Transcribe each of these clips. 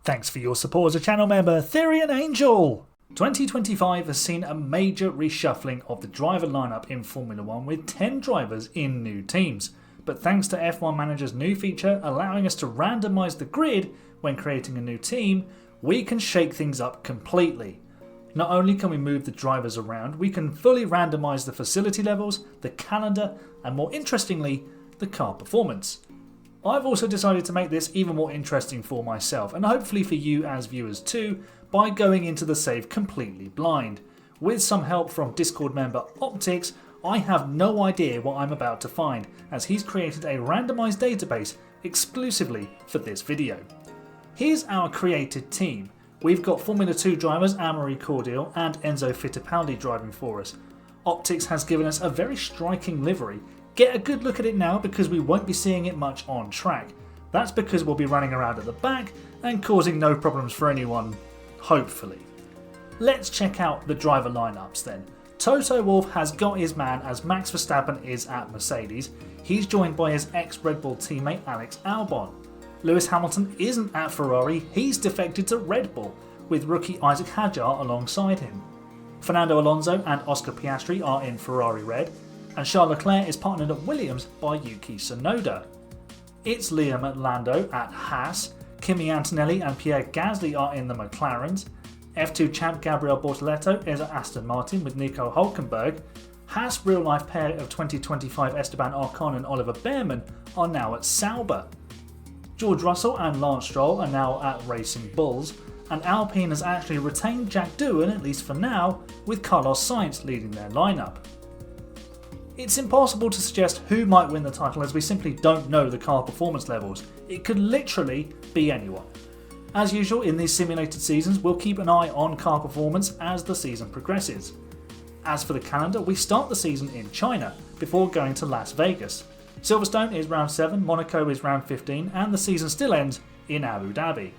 Thanks for your support as a channel member, Therian Angel! 2025 has seen a major reshuffling of the driver lineup in Formula One with 10 drivers in new teams. But thanks to F1 Manager's new feature allowing us to randomise the grid when creating a new team, we can shake things up completely. Not only can we move the drivers around, we can fully randomise the facility levels, the calendar, and more interestingly, the car performance. I've also decided to make this even more interesting for myself, and hopefully for you as viewers too, by going into the save completely blind. With some help from Discord member Optics, I have no idea what I'm about to find, as he's created a randomised database exclusively for this video. Here's our created team. We've got Formula 2 drivers Anne-Marie Cordial and Enzo Fittipaldi driving for us. Optics has given us a very striking livery. Get a good look at it now because we won't be seeing it much on track. That's because we'll be running around at the back and causing no problems for anyone, hopefully. Let's check out the driver lineups then. Toto Wolff has got his man as Max Verstappen is at Mercedes. He's joined by his ex-Red Bull teammate Alex Albon. Lewis Hamilton isn't at Ferrari, he's defected to Red Bull, with rookie Isaac Hadjar alongside him. Fernando Alonso and Oscar Piastri are in Ferrari Red, and Charles Leclerc is partnered at Williams by Yuki Tsunoda. It's Liam Lando at Haas, Kimi Antonelli and Pierre Gasly are in the McLarens, F2 champ Gabriel Bortoleto is at Aston Martin with Nico Hülkenberg, Haas real-life pair of 2025 Esteban Ocon and Oliver Bearman are now at Sauber. George Russell and Lance Stroll are now at Racing Bulls, and Alpine has actually retained Jack Doohan, at least for now, with Carlos Sainz leading their lineup. It's impossible to suggest who might win the title as we simply don't know the car performance levels. It could literally be anyone. As usual in these simulated seasons, we'll keep an eye on car performance as the season progresses. As for the calendar, we start the season in China before going to Las Vegas. Silverstone is round 7, Monaco is round 15, and the season still ends in Abu Dhabi.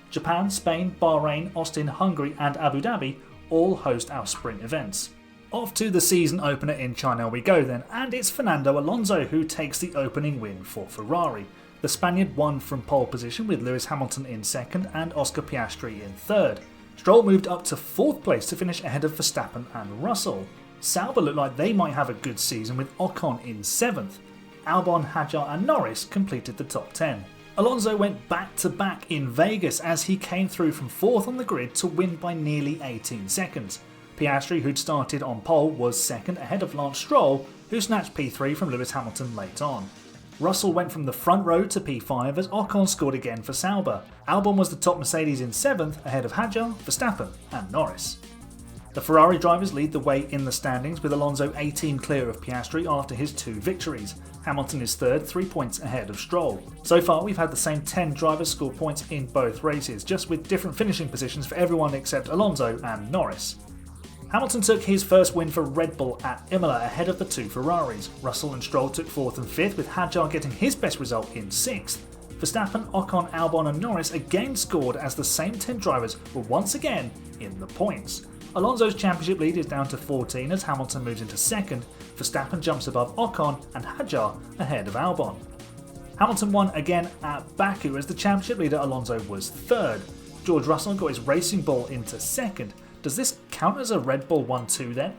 Japan, Spain, Bahrain, Austin, Hungary and Abu Dhabi all host our spring events. Off to the season opener in China we go then, and it's Fernando Alonso who takes the opening win for Ferrari. The Spaniard won from pole position with Lewis Hamilton in second and Oscar Piastri in third. Stroll moved up to fourth place to finish ahead of Verstappen and Russell. Sauber looked like they might have a good season with Ocon in seventh. Albon, Hadjar and Norris completed the top 10. Alonso went back-to-back in Vegas as he came through from fourth on the grid to win by nearly 18 seconds. Piastri, who'd started on pole, was second ahead of Lance Stroll, who snatched P3 from Lewis Hamilton late on. Russell went from the front row to P5 as Ocon scored again for Sauber. Albon was the top Mercedes in 7th ahead of Hadjar, Verstappen and Norris. The Ferrari drivers lead the way in the standings with Alonso 18 clear of Piastri after his 2 victories. Hamilton is third, 3 points ahead of Stroll. So far we've had the same 10 drivers score points in both races, just with different finishing positions for everyone except Alonso and Norris. Hamilton took his first win for Red Bull at Imola ahead of the 2 Ferraris. Russell and Stroll took 4th and 5th, with Hadjar getting his best result in 6th. Verstappen, Ocon, Albon and Norris again scored as the same 10 drivers were once again in the points. Alonso's championship lead is down to 14 as Hamilton moves into 2nd, Verstappen jumps above Ocon and Hadjar ahead of Albon. Hamilton won again at Baku as the championship leader Alonso was 3rd. George Russell got his Racing Bull into 2nd. Does this count as a Red Bull 1-2 then?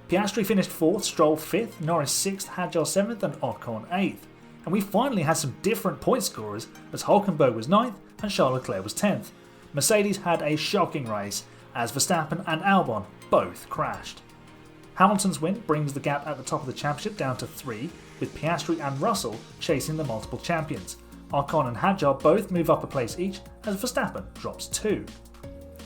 Piastri finished 4th, Stroll 5th, Norris 6th, Hadjar 7th and Ocon 8th. And we finally had some different point scorers as Hülkenberg was 9th and Charles Leclerc was 10th. Mercedes had a shocking race as Verstappen and Albon both crashed. Hamilton's win brings the gap at the top of the championship down to 3, with Piastri and Russell chasing the multiple champions. Ocon and Hadjar both move up a place each as Verstappen drops 2.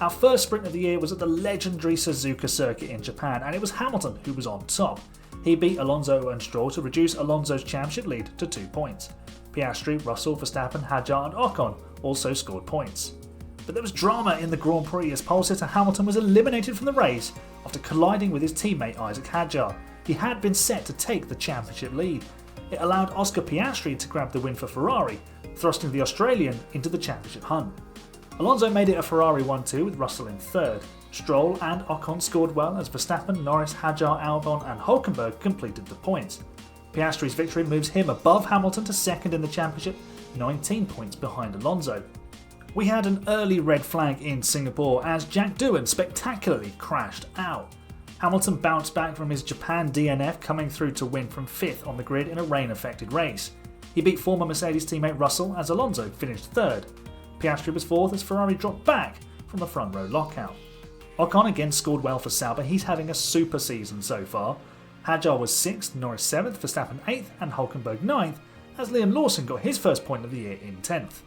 Our first sprint of the year was at the legendary Suzuka circuit in Japan, and it was Hamilton who was on top. He beat Alonso and Stroll to reduce Alonso's championship lead to 2 points. Piastri, Russell, Verstappen, Hadjar and Ocon also scored points. But there was drama in the Grand Prix as pole sitter Hamilton was eliminated from the race after colliding with his teammate Isaac Hadjar. He had been set to take the championship lead. It allowed Oscar Piastri to grab the win for Ferrari, thrusting the Australian into the championship hunt. Alonso made it a Ferrari 1-2 with Russell in 3rd. Stroll and Ocon scored well as Verstappen, Norris, Hadjar, Albon and Hülkenberg completed the points. Piastri's victory moves him above Hamilton to 2nd in the championship, 19 points behind Alonso. We had an early red flag in Singapore as Jack Doohan spectacularly crashed out. Hamilton bounced back from his Japan DNF, coming through to win from 5th on the grid in a rain-affected race. He beat former Mercedes teammate Russell as Alonso finished 3rd. Piastri was 4th as Ferrari dropped back from a front row lockout. Ocon again scored well for Sauber, he's having a super season so far. Hadjar was 6th, Norris 7th, Verstappen 8th and Hülkenberg 9th as Liam Lawson got his first point of the year in 10th.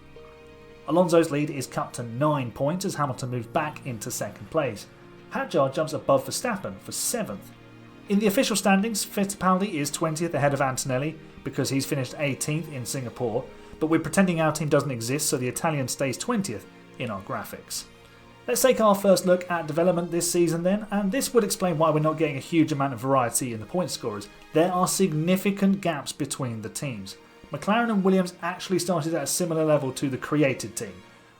Alonso's lead is cut to 9 points as Hamilton moves back into 2nd place. Hadjar jumps above Verstappen for 7th. In the official standings, Fittipaldi is 20th ahead of Antonelli because he's finished 18th in Singapore, but we're pretending our team doesn't exist, so the Italian stays 20th in our graphics. Let's take our first look at development this season then, and this would explain why we're not getting a huge amount of variety in the point scorers. There are significant gaps between the teams. McLaren and Williams actually started at a similar level to the created team.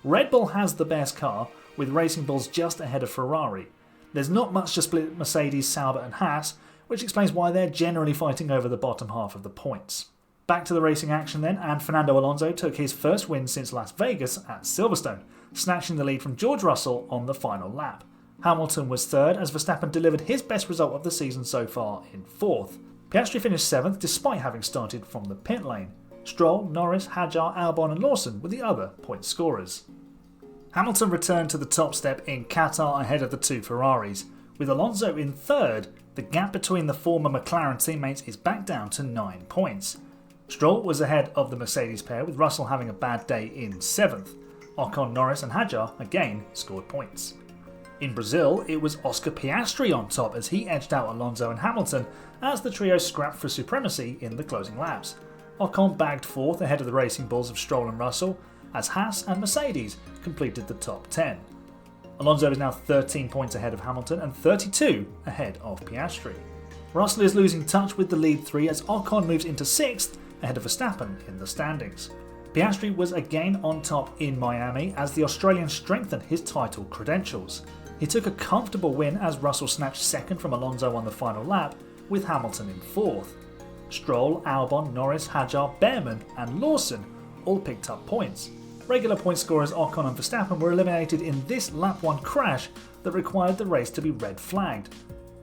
Red Bull has the best car, with Racing Bulls just ahead of Ferrari. There's not much to split Mercedes, Sauber and Haas, which explains why they're generally fighting over the bottom half of the points. Back to the racing action then, and Fernando Alonso took his first win since Las Vegas at Silverstone, snatching the lead from George Russell on the final lap. Hamilton was 3rd as Verstappen delivered his best result of the season so far in 4th. Piastri finished 7th despite having started from the pit lane. Stroll, Norris, Hadjar, Albon and Lawson were the other point scorers. Hamilton returned to the top step in Qatar ahead of the 2 Ferraris. With Alonso in 3rd, the gap between the former McLaren teammates is back down to 9 points. Stroll was ahead of the Mercedes pair, with Russell having a bad day in 7th. Ocon, Norris and Hadjar again scored points. In Brazil, it was Oscar Piastri on top as he edged out Alonso and Hamilton as the trio scrapped for supremacy in the closing laps. Ocon bagged 4th ahead of the Racing Bulls of Stroll and Russell as Haas and Mercedes completed the top 10. Alonso is now 13 points ahead of Hamilton and 32 ahead of Piastri. Russell is losing touch with the lead 3 as Ocon moves into 6th ahead of Verstappen in the standings. Piastri was again on top in Miami as the Australian strengthened his title credentials. He took a comfortable win as Russell snatched 2nd from Alonso on the final lap, with Hamilton in 4th. Stroll, Albon, Norris, Hadjar, Behrman and Lawson all picked up points. Regular point scorers Ocon and Verstappen were eliminated in this lap 1 crash that required the race to be red flagged.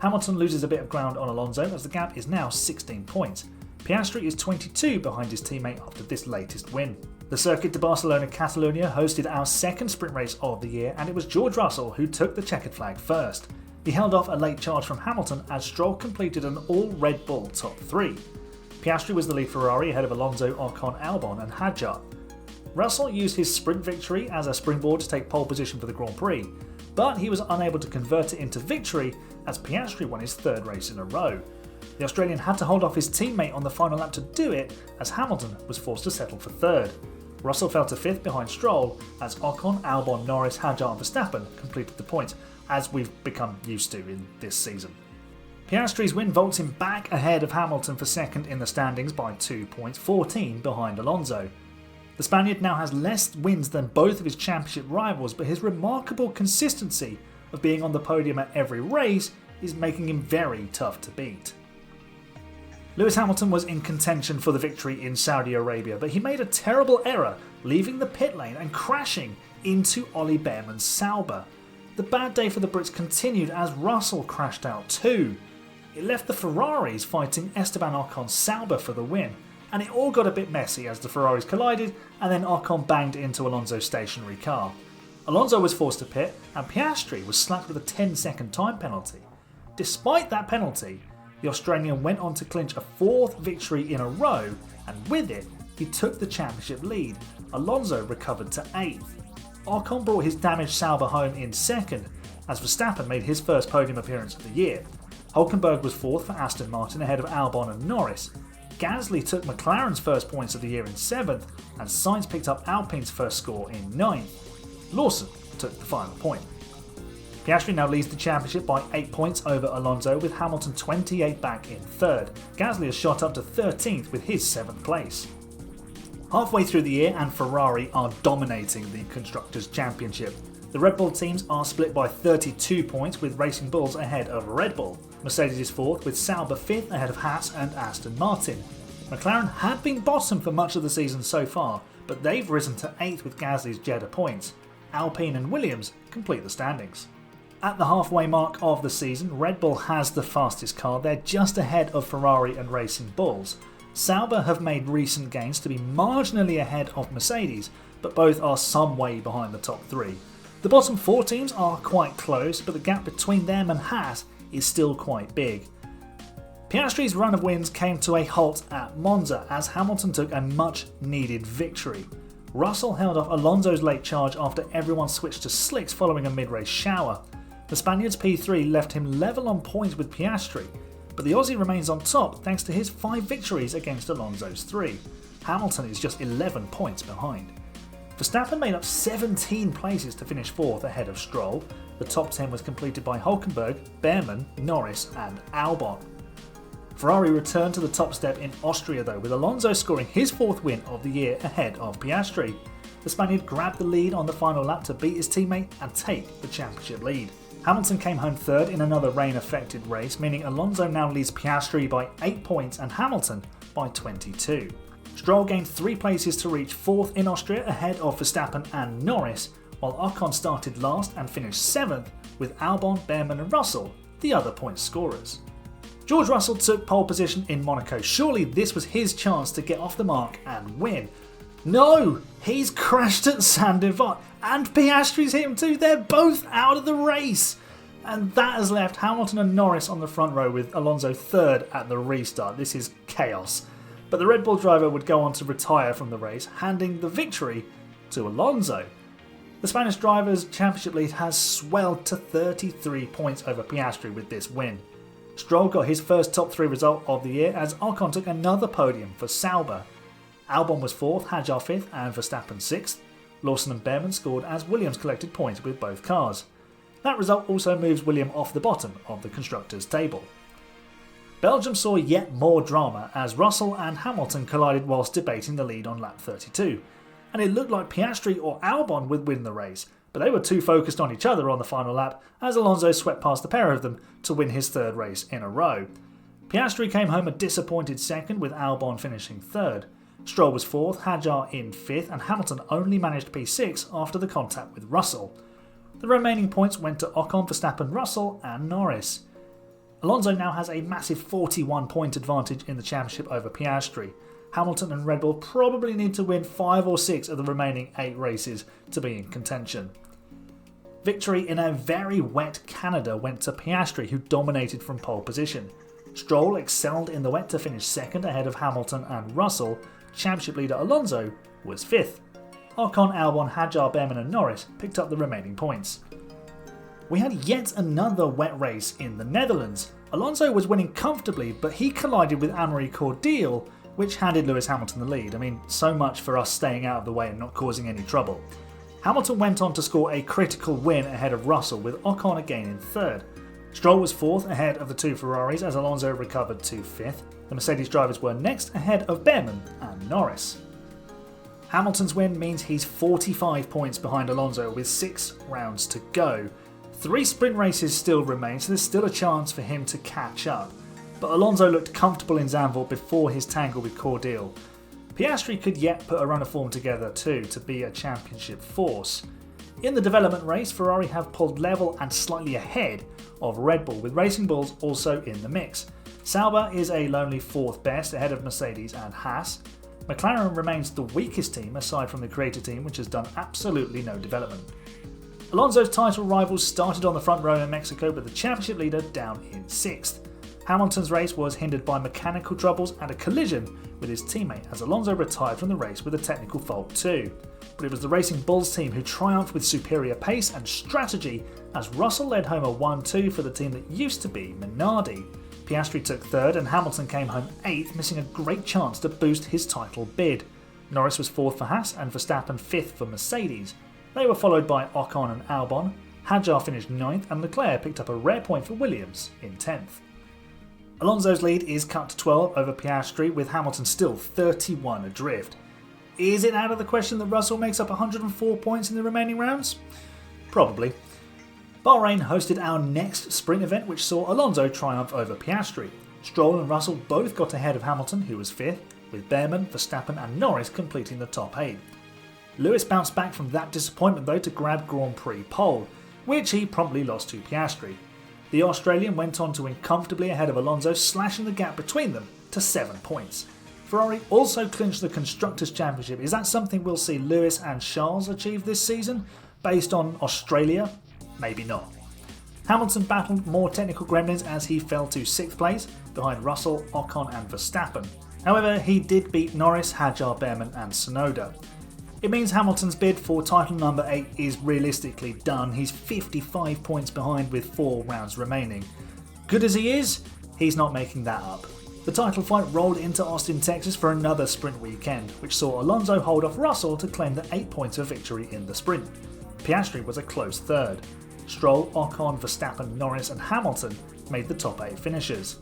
Hamilton loses a bit of ground on Alonso as the gap is now 16 points. Piastri is 22 behind his teammate after this latest win. The Circuit de Barcelona-Catalunya hosted our 2nd sprint race of the year, and it was George Russell who took the checkered flag first. He held off a late charge from Hamilton as Stroll completed an all Red Bull top 3. Piastri was the lead Ferrari ahead of Alonso, Ocon, Albon and Hadjar. Russell used his sprint victory as a springboard to take pole position for the Grand Prix, but he was unable to convert it into victory as Piastri won his 3rd race in a row. The Australian had to hold off his teammate on the final lap to do it as Hamilton was forced to settle for 3rd. Russell fell to 5th behind Stroll as Ocon, Albon, Norris, Hadjar and Verstappen completed the points, as we've become used to in this season. Piastri's win vaults him back ahead of Hamilton for 2nd in the standings by 2 points, 14 behind Alonso. The Spaniard now has less wins than both of his championship rivals, but his remarkable consistency of being on the podium at every race is making him very tough to beat. Lewis Hamilton was in contention for the victory in Saudi Arabia, but he made a terrible error, leaving the pit lane and crashing into Ollie Behrman's Sauber. The bad day for the Brits continued as Russell crashed out too. It left the Ferraris fighting Esteban Ocon's Sauber for the win, and it all got a bit messy as the Ferraris collided and then Ocon banged into Alonso's stationary car. Alonso was forced to pit and Piastri was slapped with a 10-second time penalty. Despite that penalty, the Australian went on to clinch a 4th victory in a row, and with it, he took the championship lead. Alonso recovered to 8th. Ocon brought his damaged Sauber home in 2nd, as Verstappen made his first podium appearance of the year. Hülkenberg was 4th for Aston Martin ahead of Albon and Norris. Gasly took McLaren's first points of the year in 7th, and Sainz picked up Alpine's first score in 9th. Lawson took the final point. Piastri now leads the championship by 8 points over Alonso, with Hamilton 28 back in 3rd. Gasly has shot up to 13th with his 7th place. Halfway through the year and Ferrari are dominating the Constructors' Championship. The Red Bull teams are split by 32 points, with Racing Bulls ahead of Red Bull. Mercedes is 4th, with Sauber 5th ahead of Haas and Aston Martin. McLaren had been bottom for much of the season so far, but they've risen to 8th with Gasly's Jeddah points. Alpine and Williams complete the standings. At the halfway mark of the season, Red Bull has the fastest car. They're just ahead of Ferrari and Racing Bulls. Sauber have made recent gains to be marginally ahead of Mercedes, but both are some way behind the top 3. The bottom 4 teams are quite close, but the gap between them and Haas is still quite big. Piastri's run of wins came to a halt at Monza as Hamilton took a much needed victory. Russell held off Alonso's late charge after everyone switched to slicks following a mid-race shower. The Spaniard's P3 left him level on points with Piastri, but the Aussie remains on top thanks to his 5 victories against Alonso's 3. Hamilton is just 11 points behind. Verstappen made up 17 places to finish 4th ahead of Stroll. The top 10 was completed by Hülkenberg, Behrmann, Norris and Albon. Ferrari returned to the top step in Austria though, with Alonso scoring his 4th win of the year ahead of Piastri. The Spaniard grabbed the lead on the final lap to beat his teammate and take the championship lead. Hamilton came home 3rd in another rain-affected race, meaning Alonso now leads Piastri by 8 points and Hamilton by 22. Stroll gained 3 places to reach 4th in Austria ahead of Verstappen and Norris, while Ocon started last and finished 7th, with Albon, Behrmann and Russell the other point scorers. George Russell took pole position in Monaco. Surely this was his chance to get off the mark and win. No! He's crashed at Saint-Denis, and Piastri's hit him too. They're both out of the race. And that has left Hamilton and Norris on the front row with Alonso 3rd at the restart. This is chaos. But the Red Bull driver would go on to retire from the race, handing the victory to Alonso. The Spanish driver's championship lead has swelled to 33 points over Piastri with this win. Stroll got his first top 3 result of the year as Ocon took another podium for Sauber. Albon was 4th, Hadjar 5th and Verstappen 6th. Lawson and Behrmann scored as Williams collected points with both cars. That result also moves Williams off the bottom of the constructors' table. Belgium saw yet more drama as Russell and Hamilton collided whilst debating the lead on lap 32. And it looked like Piastri or Albon would win the race, but they were too focused on each other on the final lap as Alonso swept past the pair of them to win his 3rd race in a row. Piastri came home a disappointed 2nd with Albon finishing 3rd. Stroll was 4th, Hadjar in 5th and Hamilton only managed P6 after the contact with Russell. The remaining points went to Ocon, Verstappen, Russell and Norris. Alonso now has a massive 41 point advantage in the championship over Piastri. Hamilton and Red Bull probably need to win 5 or 6 of the remaining 8 races to be in contention. Victory in a very wet Canada went to Piastri, who dominated from pole position. Stroll excelled in the wet to finish 2nd ahead of Hamilton and Russell. Championship leader Alonso was 5th. Ocon, Albon, Hadjar, Behrmann and Norris picked up the remaining points. We had yet another wet race in the Netherlands. Alonso was winning comfortably, but he collided with Anne-Marie Cordial, which handed Lewis Hamilton the lead. I mean, so much for us staying out of the way and not causing any trouble. Hamilton went on to score a critical win ahead of Russell, with Ocon again in 3rd. Stroll was 4th ahead of the 2 Ferraris as Alonso recovered to 5th. The Mercedes drivers were next ahead of Behrmann and Norris. Hamilton's win means he's 45 points behind Alonso with 6 rounds to go. 3 sprint races still remain, so there's still a chance for him to catch up. But Alonso looked comfortable in Zandvoort before his tangle with Cordial. Piastri could yet put a run of form together too to be a championship force. In the development race, Ferrari have pulled level and slightly ahead of Red Bull, with Racing Bulls also in the mix. Sauber is a lonely 4th best ahead of Mercedes and Haas. McLaren remains the weakest team aside from the creator team, which has done absolutely no development. Alonso's title rivals started on the front row in Mexico, but the championship leader down in 6th. Hamilton's race was hindered by mechanical troubles and a collision with his teammate as Alonso retired from the race with a technical fault too. But it was the Racing Bulls team who triumphed with superior pace and strategy as Russell led home a 1-2 for the team that used to be Minardi. Piastri took 3rd and Hamilton came home 8th, missing a great chance to boost his title bid. Norris was 4th for Haas and Verstappen 5th for Mercedes. They were followed by Ocon and Albon. Hadjar finished 9th and Leclerc picked up a rare point for Williams in 10th. Alonso's lead is cut to 12 over Piastri, with Hamilton still 31 adrift. Is it out of the question that Russell makes up 104 points in the remaining rounds? Probably. Bahrain hosted our next sprint event, which saw Alonso triumph over Piastri. Stroll and Russell both got ahead of Hamilton, who was 5th, with Behrmann, Verstappen and Norris completing the top 8. Lewis bounced back from that disappointment though to grab Grand Prix pole, which he promptly lost to Piastri. The Australian went on to win comfortably ahead of Alonso, slashing the gap between them to 7 points. Ferrari also clinched the Constructors' Championship. Is that something we'll see Lewis and Charles achieve this season? Based on Australia? Maybe not. Hamilton battled more technical gremlins as he fell to 6th place, behind Russell, Ocon and Verstappen. However, he did beat Norris, Hadjar, Behrman and Tsunoda. It means Hamilton's bid for title number 8 is realistically done. He's 55 points behind with 4 rounds remaining. Good as he is, he's not making that up. The title fight rolled into Austin, Texas for another sprint weekend, which saw Alonso hold off Russell to claim the 8 points of victory in the sprint. Piastri was a close third. Stroll, Ocon, Verstappen, Norris and Hamilton made the top 8 finishers.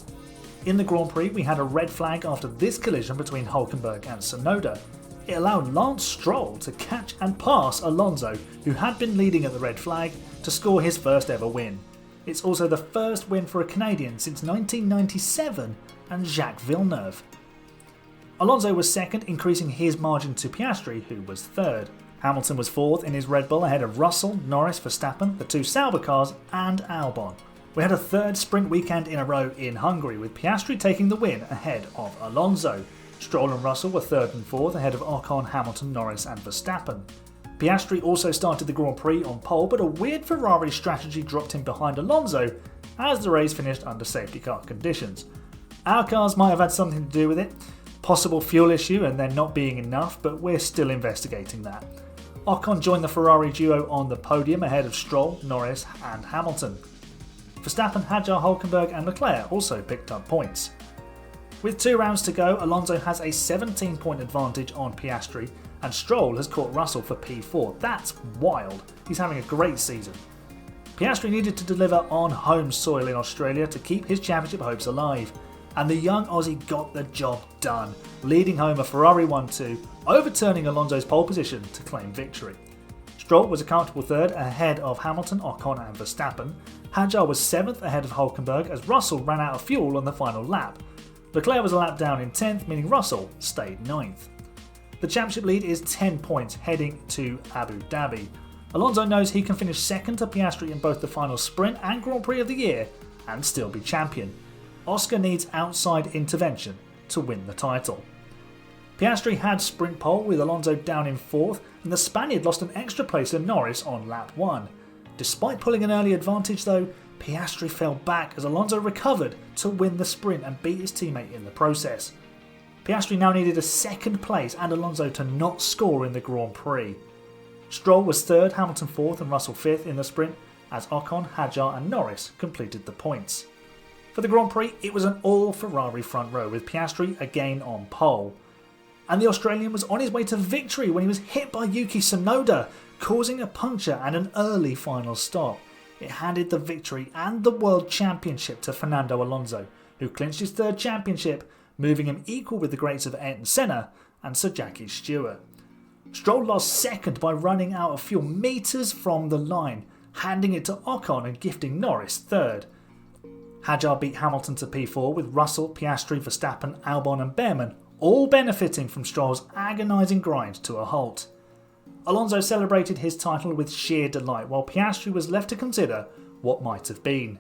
In the Grand Prix, we had a red flag after this collision between Hülkenberg and Tsunoda. It allowed Lance Stroll to catch and pass Alonso, who had been leading at the red flag, to score his first ever win. It's also the first win for a Canadian since 1997 and Jacques Villeneuve. Alonso was second, increasing his margin to Piastri, who was third. Hamilton was fourth in his Red Bull ahead of Russell, Norris, Verstappen, the 2 Sauber cars and Albon. We had a third sprint weekend in a row in Hungary, with Piastri taking the win ahead of Alonso. Stroll and Russell were third and fourth ahead of Ocon, Hamilton, Norris and Verstappen. Piastri also started the Grand Prix on pole, but a weird Ferrari strategy dropped him behind Alonso as the race finished under safety car conditions. Our cars might have had something to do with it, possible fuel issue and there not being enough, but we're still investigating that. Ocon joined the Ferrari duo on the podium ahead of Stroll, Norris and Hamilton. Verstappen, Hadjar, Hülkenberg and Leclerc also picked up points. With 2 rounds to go, Alonso has a 17-point advantage on Piastri and Stroll has caught Russell for P4. That's wild. He's having a great season. Piastri needed to deliver on home soil in Australia to keep his championship hopes alive, and the young Aussie got the job done, leading home a Ferrari 1-2, overturning Alonso's pole position to claim victory. Stroll was a comfortable third ahead of Hamilton, Ocon and Verstappen. Hadjar was 7th ahead of Hülkenberg as Russell ran out of fuel on the final lap. Leclerc was a lap down in 10th, meaning Russell stayed 9th. The championship lead is 10 points heading to Abu Dhabi. Alonso knows he can finish second to Piastri in both the final sprint and Grand Prix of the year and still be champion. Oscar needs outside intervention to win the title. Piastri had sprint pole with Alonso down in 4th, and the Spaniard lost an extra place to Norris on lap 1. Despite pulling an early advantage though, Piastri fell back as Alonso recovered to win the sprint and beat his teammate in the process. Piastri now needed a 2nd place and Alonso to not score in the Grand Prix. Stroll was 3rd, Hamilton 4th and Russell 5th in the sprint as Ocon, Hadjar and Norris completed the points. For the Grand Prix, it was an all-Ferrari front row with Piastri again on pole. And the Australian was on his way to victory when he was hit by Yuki Tsunoda, causing a puncture and an early final stop. It handed the victory and the World Championship to Fernando Alonso, who clinched his 3rd championship, moving him equal with the greats of Ayrton Senna and Sir Jackie Stewart. Stroll lost 2nd by running out of fuel metres from the line, handing it to Ocon and gifting Norris 3rd. Hadjar beat Hamilton to P4 with Russell, Piastri, Verstappen, Albon and Behrman all benefiting from Stroll's agonising grind to a halt. Alonso celebrated his title with sheer delight, while Piastri was left to consider what might have been.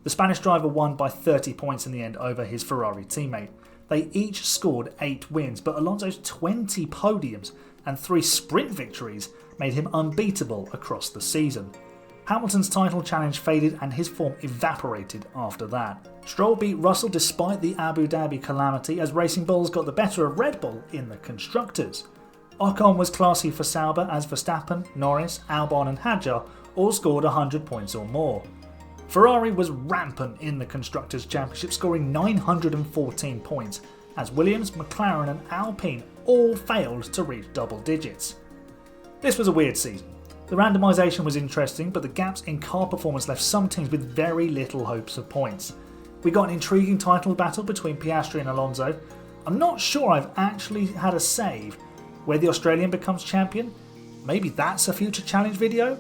The Spanish driver won by 30 points in the end over his Ferrari teammate. They each scored 8 wins, but Alonso's 20 podiums and 3 sprint victories made him unbeatable across the season. Hamilton's title challenge faded and his form evaporated after that. Stroll beat Russell despite the Abu Dhabi calamity as Racing Bulls got the better of Red Bull in the Constructors. Ocon was classy for Sauber as Verstappen, Norris, Albon and Hadjar all scored 100 points or more. Ferrari was rampant in the Constructors' Championship, scoring 914 points, as Williams, McLaren and Alpine all failed to reach double digits. This was a weird season. The randomisation was interesting, but the gaps in car performance left some teams with very little hopes of points. We got an intriguing title battle between Piastri and Alonso. I'm not sure I've actually had a save where the Australian becomes champion. Maybe that's a future challenge video?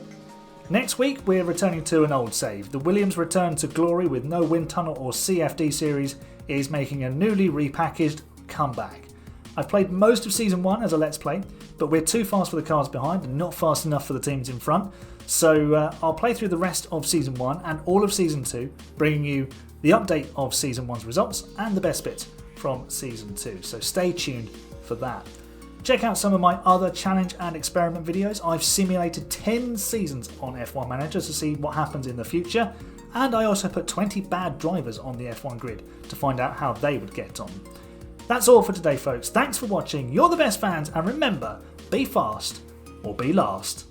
Next week we're returning to an old save. The Williams return to glory with no wind tunnel or CFD series is making a newly repackaged comeback. I've played most of Season 1 as a Let's Play, but we're too fast for the cars behind and not fast enough for the teams in front. So I'll play through the rest of Season 1 and all of Season 2, bringing you the update of Season 1's results and the best bits from Season 2. So stay tuned for that. Check out some of my other challenge and experiment videos. I've simulated 10 seasons on F1 Manager to see what happens in the future. And I also put 20 bad drivers on the F1 grid to find out how they would get on. That's all for today, folks. Thanks for watching. You're the best fans, and remember, be fast or be last.